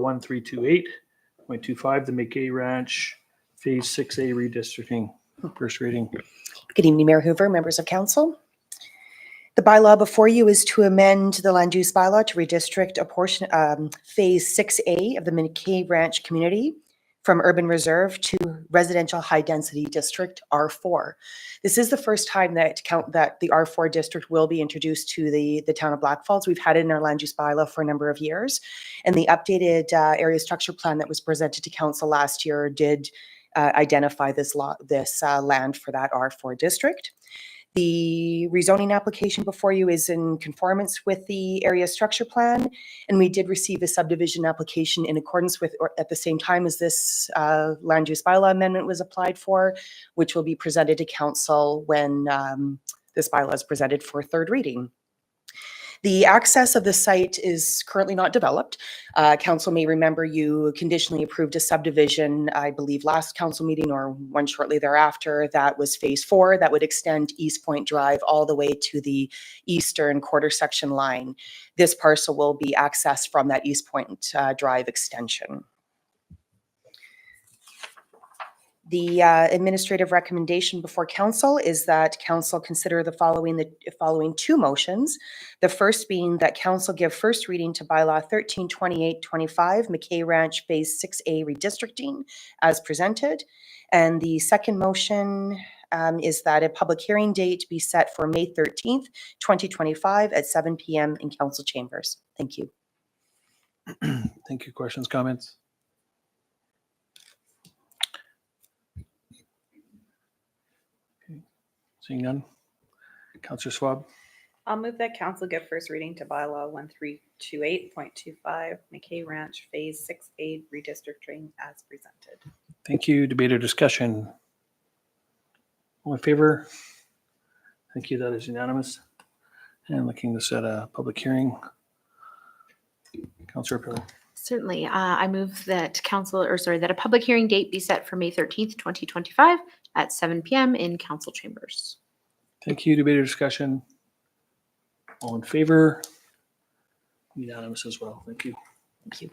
1328.25, the McKay Ranch Phase 6A redistricting. First reading. Good evening, Mayor Hoover, members of council. The bylaw before you is to amend the land use bylaw to redistrict a portion, Phase 6A of the McKay Ranch community from urban reserve to residential high density district R4. This is the first time that the R4 district will be introduced to the town of Blackfalds. We've had it in our land use bylaw for a number of years, and the updated area structure plan that was presented to council last year did identify this land for that R4 district. The rezoning application before you is in conformance with the area structure plan, and we did receive a subdivision application in accordance with, or at the same time as this land use bylaw amendment was applied for, which will be presented to council when this bylaw is presented for third reading. The access of the site is currently not developed. Council may remember you conditionally approved a subdivision, I believe last council meeting or one shortly thereafter, that was Phase 4 that would extend East Point Drive all the way to the eastern quarter section line. This parcel will be accessed from that East Point Drive extension. The administrative recommendation before council is that council consider the following two motions. The first being that council give first reading to bylaw 1328.25 McKay Ranch Phase 6A redistricting as presented. And the second motion is that a public hearing date be set for May 13th, 2025 at 7 p.m. in council chambers. Thank you. Thank you. Questions, comments? Seeing none. Councillor Schwab. I'll move that council give first reading to bylaw 1328.25 McKay Ranch Phase 6A redistricting as presented. Thank you. Debate or discussion? All in favor? Thank you. That is unanimous. And looking to set a public hearing. Councillor Pillar. Certainly. I move that that a public hearing date be set for May 13th, 2025 at 7 p.m. in council chambers. Thank you. Debate or discussion? All in favor? Unanimous as well. Thank you. Thank you.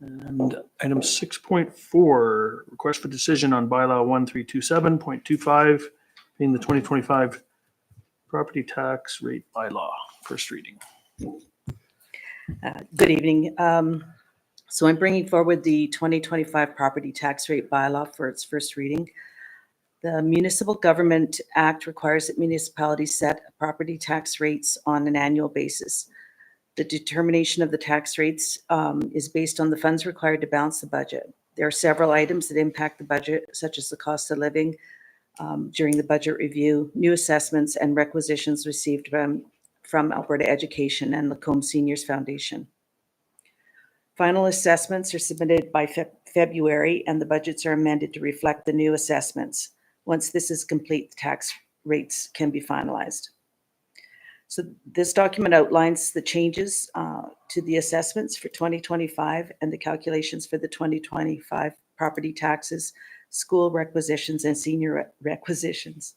And item 6.4, request for decision on bylaw 1327.25, being the 2025 property tax rate bylaw. First reading. Good evening. So I'm bringing forward the 2025 property tax rate bylaw for its first reading. The Municipal Government Act requires that municipalities set property tax rates on an annual basis. The determination of the tax rates is based on the funds required to balance the budget. There are several items that impact the budget, such as the cost of living during the budget review, new assessments, and requisitions received from Alberta Education and Lacombe Seniors Foundation. Final assessments are submitted by February, and the budgets are amended to reflect the new assessments. Once this is complete, the tax rates can be finalized. So this document outlines the changes to the assessments for 2025 and the calculations for the 2025 property taxes, school requisitions, and senior requisitions.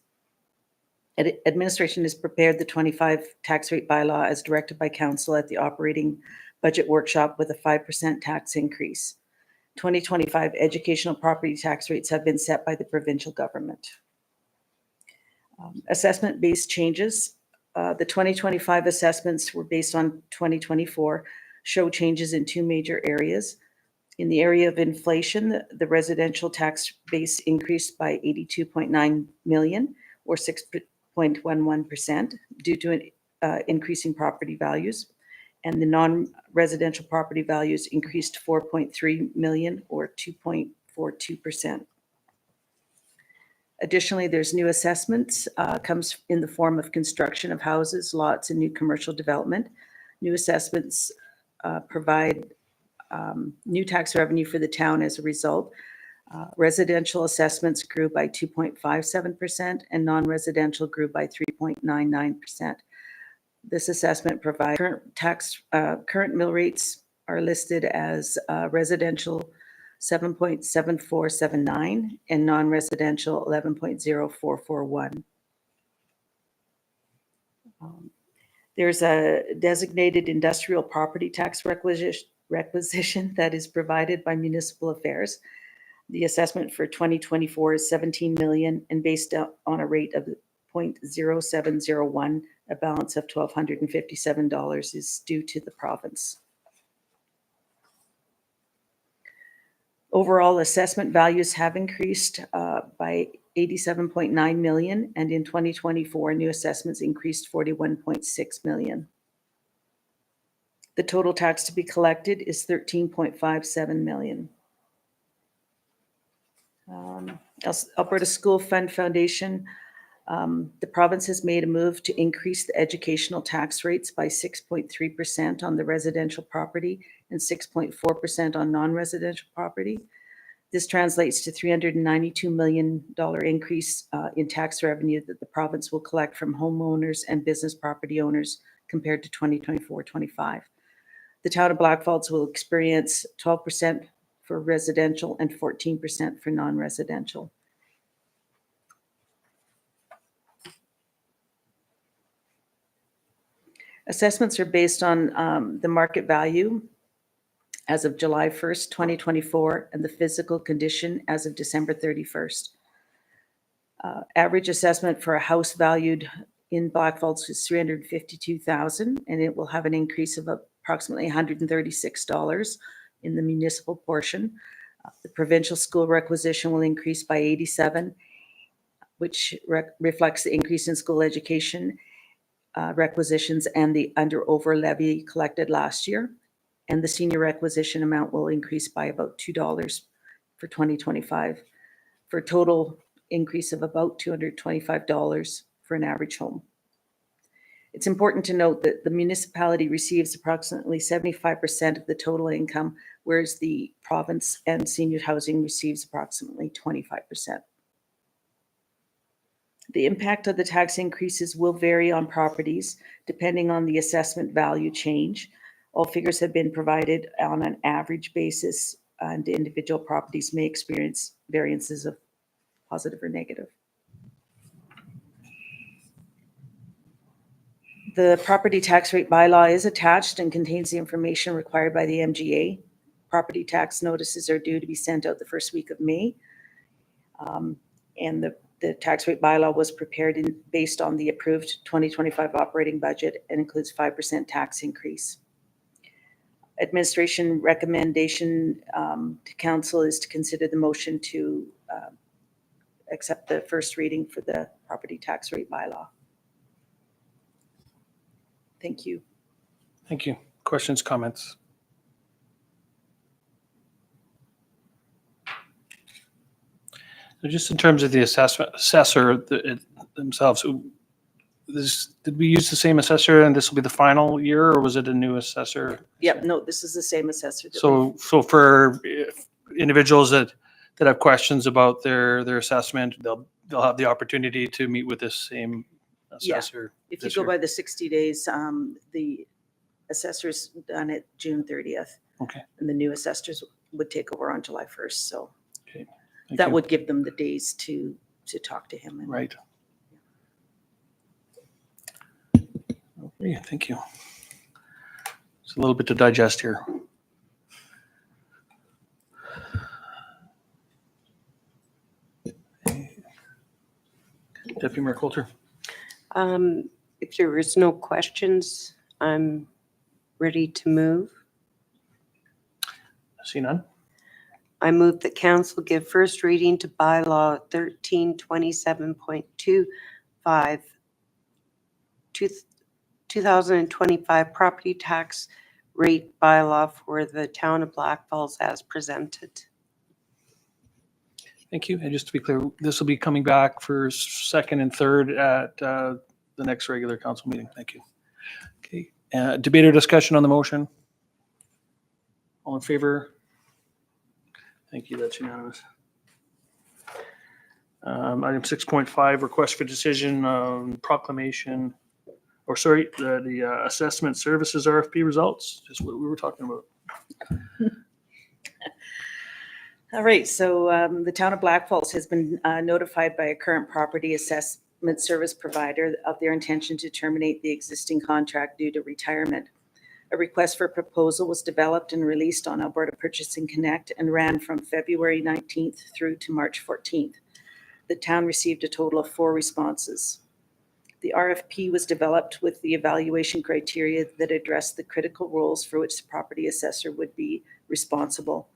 Administration has prepared the 25 tax rate bylaw as directed by council at the operating budget workshop with a 5% tax increase. 2025 educational property tax rates have been set by the provincial government. Assessment-based changes. The 2025 assessments were based on 2024, show changes in two major areas. In the area of inflation, the residential tax base increased by 82.9 million, or 6.11%, due to increasing property values. And the non-residential property values increased 4.3 million, or 2.42%. Additionally, there's new assessments, comes in the form of construction of houses, lots, and new commercial development. New assessments provide new tax revenue for the town as a result. Residential assessments grew by 2.57% and non-residential grew by 3.99%. This assessment provides current mill rates are listed as residential 7.7479 and non-residential 11.0441. There's a designated industrial property tax requisition that is provided by Municipal Affairs. The assessment for 2024 is 17 million and based on a rate of 0.0701, a balance of $1,257 is due to the province. Overall assessment values have increased by 87.9 million, and in 2024, new assessments increased 41.6 million. The total tax to be collected is 13.57 million. Alberta School Fund Foundation, the province has made a move to increase the educational tax rates by 6.3% on the residential property and 6.4% on non-residential property. This translates to $392 million increase in tax revenue that the province will collect from homeowners and business property owners compared to 2024-25. The town of Blackfalds will experience 12% for residential and 14% for non-residential. Assessments are based on the market value as of July 1st, 2024, and the physical condition as of December 31st. Average assessment for a house valued in Blackfalds is $352,000, and it will have an increase of approximately $136 in the municipal portion. The provincial school requisition will increase by 87, which reflects the increase in school education requisitions and the under-over levy collected last year. And the senior requisition amount will increase by about $2 for 2025, for a total increase of about $225 for an average home. It's important to note that the municipality receives approximately 75% of the total income, whereas the province and senior housing receives approximately 25%. The impact of the tax increases will vary on properties depending on the assessment value change. All figures have been provided on an average basis, and individual properties may experience variances of positive or negative. The property tax rate bylaw is attached and contains the information required by the MGA. Property tax notices are due to be sent out the first week of May. And the tax rate bylaw was prepared based on the approved 2025 operating budget and includes 5% tax increase. Administration recommendation to council is to consider the motion to accept the first reading for the property tax rate bylaw. Thank you. Thank you. Questions, comments? So just in terms of the assessor themselves, did we use the same assessor and this will be the final year, or was it a new assessor? Yep, no, this is the same assessor. that So for individuals that have questions about their assessment, they'll have the opportunity to meet with this same Yeah. assessor. If you this go year. by the 60 days, the assessor's done it June 30th. Okay. And the new assessors would take over on July 1st. So Okay. Thank that you. would give them the days to talk to him. And Right. Okay, thank you. It's a little bit to digest here. Deputy Mayor Coulter. If there is no questions, I'm ready to move. See none? I move that council give first reading to bylaw 1327.25, 2025 property tax rate bylaw for the town of Blackfalds as presented. Thank you. And just to be clear, this will be coming back for second and third at the next regular council meeting. Thank you. Okay. Debate or discussion on the motion? All in favor? Thank you. That's unanimous. Item 6.5, request for decision on proclamation, or sorry, the assessment services RFP results, just what we were talking about. all right, so the town of Blackfalds has been notified by a current property assessment service provider of their intention to terminate the existing contract due to retirement. A request for proposal was developed and released on Alberta Purchasing Connect and ran from February 19th through to March 14th. The town received a total of 4 responses. The RFP was developed with the evaluation criteria that address the critical roles for which the property assessor would be responsible,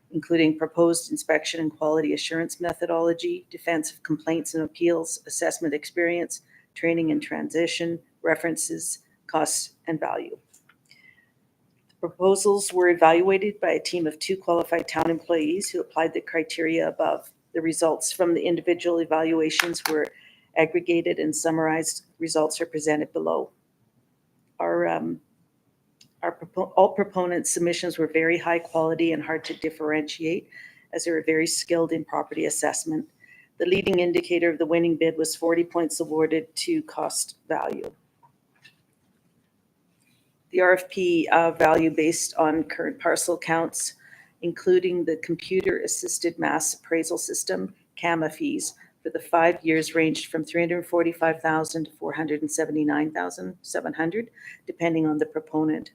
including proposed inspection and quality assurance methodology, defense of complaints and appeals, assessment experience, training and transition, references, costs, and value. Proposals were evaluated by a team of 2 qualified town employees who applied the criteria above. The results from the individual evaluations were aggregated and summarized. Results are presented below. All proponents' submissions were very high quality and hard to differentiate, as they were very skilled in property assessment. The leading indicator of the winning bid was 40 points awarded to cost value. The RFP value based on current parcel counts, including the computer-assisted mass appraisal system, CAMA fees, for the 5 years ranged from $345,000 to $479,700, depending on the proponent.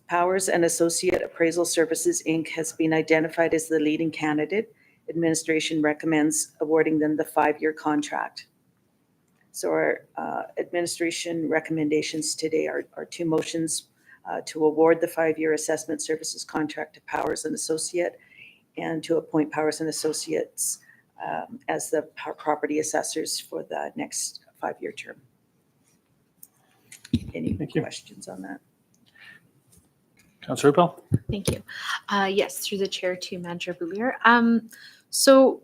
Powers and Associate Appraisal Services, Inc. has been identified as the leading candidate. Administration recommends awarding them the 5-year contract. So our administration recommendations today are 2 motions to award the 5-year assessment services contract to Powers and Associate, and to appoint Powers and Associates as the property assessors for the next 5-year term. Any questions on that? Councilor Bell? Thank you. Yes, through the chair to Manager Boulier. So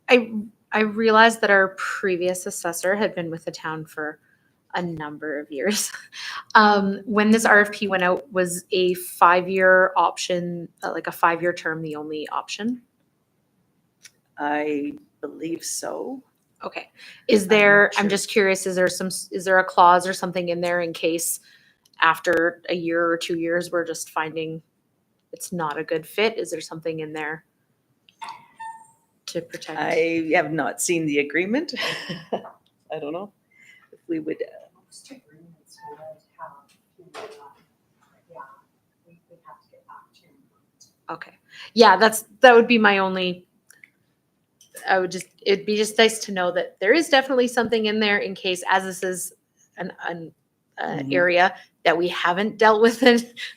I realized that our previous assessor had been with the town for a number of years. When this RFP went out, was a 5-year option, like a 5-year term, the only option? I believe so. Okay. Is there, not I'm sure. just curious, is there a clause or something in there in case after a year or 2 years, we're just finding it's not a good fit? Is there something in there to protect? I have not seen the agreement. I don't know if we would. Most agreements would have, yeah, we would have to get back to you. Okay. Yeah, that would be my only, it'd be just nice to know that there is definitely something in there in case, as this is Mhm. area that we haven't dealt with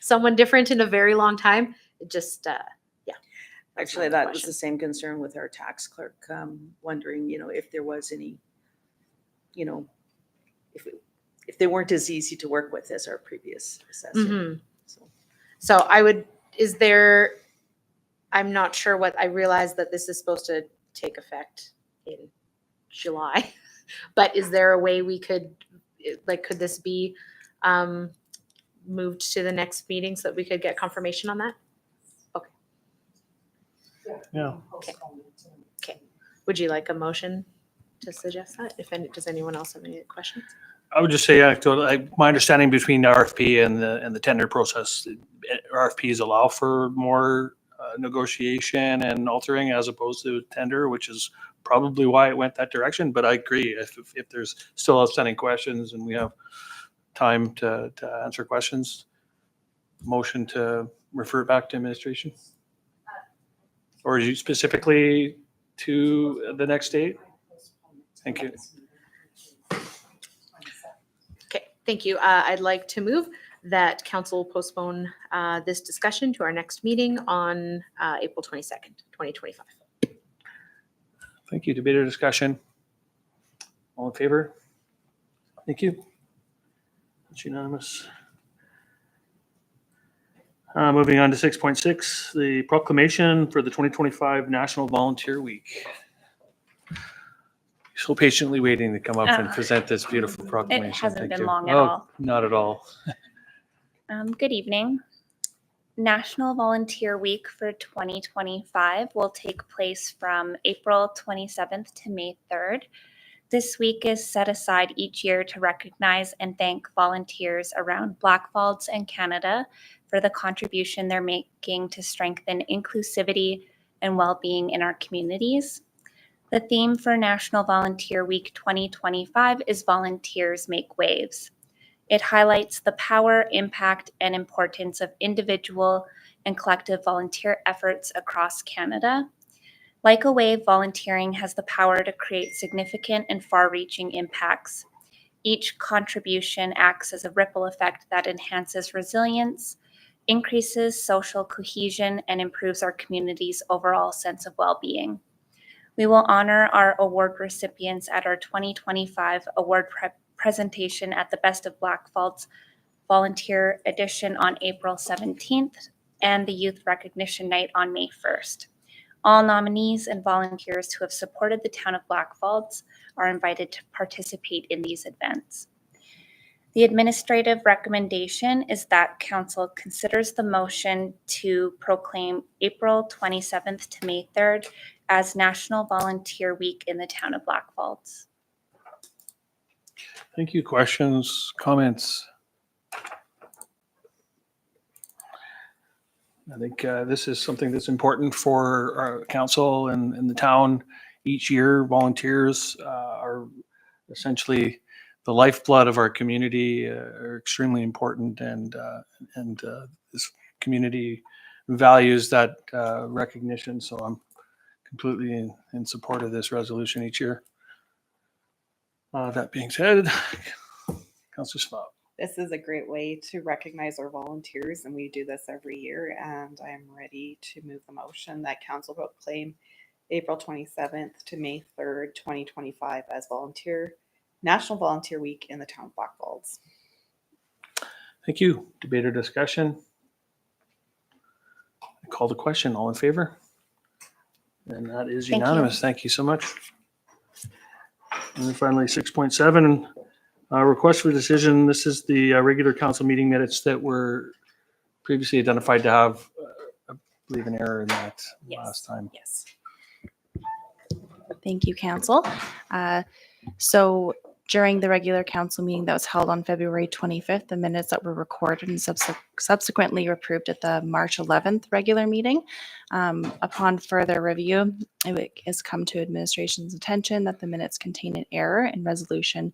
someone different in a very long time. It just, yeah. that's Actually, my that was question. the same concern with our tax clerk, wondering, if there was any, if they weren't as easy to work with as our previous assessor. Mhm. So, So I'm not sure I realize that this is supposed to take effect in July, but is there a way we could, could this be moved to the next meeting so that we could get confirmation on that? Yeah. Postpone it to- Okay. Would you like a motion to suggest that? Does anyone else have any questions? I would just say anecdotal, my understanding between the RFP and the tender process, RFPs allow for more negotiation and altering as opposed to tender, which is probably why it went that direction. But I agree, if there's still outstanding questions and we have time to answer questions, motion to refer it back to administration? Or is you specifically to the next date? Thank you. Okay, thank you. I'd like to move that council postpone this discussion to our next meeting on April 22nd, 2025. Thank you. Debate or discussion? All in favor? Thank you. It's unanimous. Moving on to 6.6, the proclamation for the 2025 National Volunteer Week. So patiently waiting to come up and present this beautiful proclamation. It hasn't Thank been you. long at Oh, all. Not at all. Good evening. National Volunteer Week for 2025 will take place from April 27th to May 3rd. This week is set aside each year to recognize and thank volunteers around Blackfalds and Canada for the contribution they're making to strengthen inclusivity and well-being in our communities. The theme for National Volunteer Week 2025 is Volunteers Make Waves. It highlights the power, impact, and importance of individual and collective volunteer efforts across Canada. Like a wave, volunteering has the power to create significant and far-reaching impacts. Each contribution acts as a ripple effect that enhances resilience, increases social cohesion, and improves our community's overall sense of well-being. We will honor our award recipients at our 2025 award presentation at the Best of Blackfalds Volunteer Edition on April 17th and the Youth Recognition Night on May 1st. All nominees and volunteers who have supported the town of Blackfalds are invited to participate in these events. The administrative recommendation is that council considers the motion to proclaim April 27th to May 3rd as National Volunteer Week in the town of Blackfalds. Thank you. Questions, comments? I think this is something that's important for our council and the town. Each year, volunteers are essentially the lifeblood of our community, are extremely important, and this community values that recognition. So I'm completely in support of this resolution each year. That being said, Councillor Schwab. This is a great way to recognize our volunteers, and we do this every year. And I'm ready to move the motion that council proclaim April 27th to May 3rd, 2025 as National Volunteer Week in the town of Blackfalds. Thank you. Debate or discussion? I call the question. All in favor? And that is Thank you. unanimous. Thank you so much. And then finally, 6.7, request for decision. This is the regular council meeting minutes that were previously identified to have, I believe, an error in that last time. Yes. Thank you, Council. So during the regular council meeting that was held on February 25th, the minutes that were recorded and subsequently approved at the March 11th regular meeting. Upon further review, it has come to administration's attention that the minutes contain an error in resolution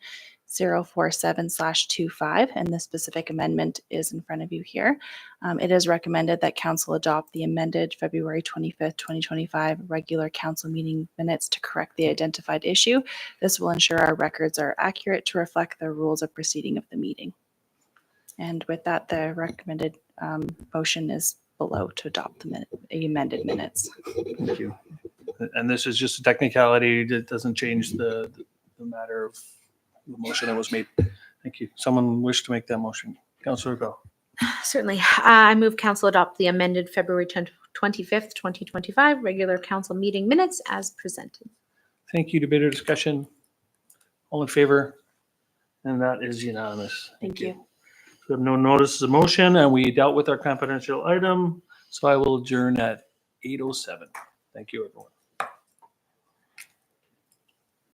047/25, and the specific amendment is in front of you here. It is recommended that council adopt the amended February 25th, 2025 regular council meeting minutes to correct the identified issue. This will ensure our records are accurate to reflect the rules of proceeding of the meeting. And with that, the recommended motion is below to adopt the amended minutes. Thank you. And this is just a technicality. It doesn't change the matter of the motion that was made. Thank you. Someone wish to make that motion? Councillor Go. Certainly. I move council adopt the amended February 25th, 2025 regular council meeting minutes as presented. Thank you. Debate or discussion? All in favor? And that is unanimous. Thank you. We have no notice of motion, and we dealt with our confidential item, so I will adjourn at 8:07. Thank you, everyone.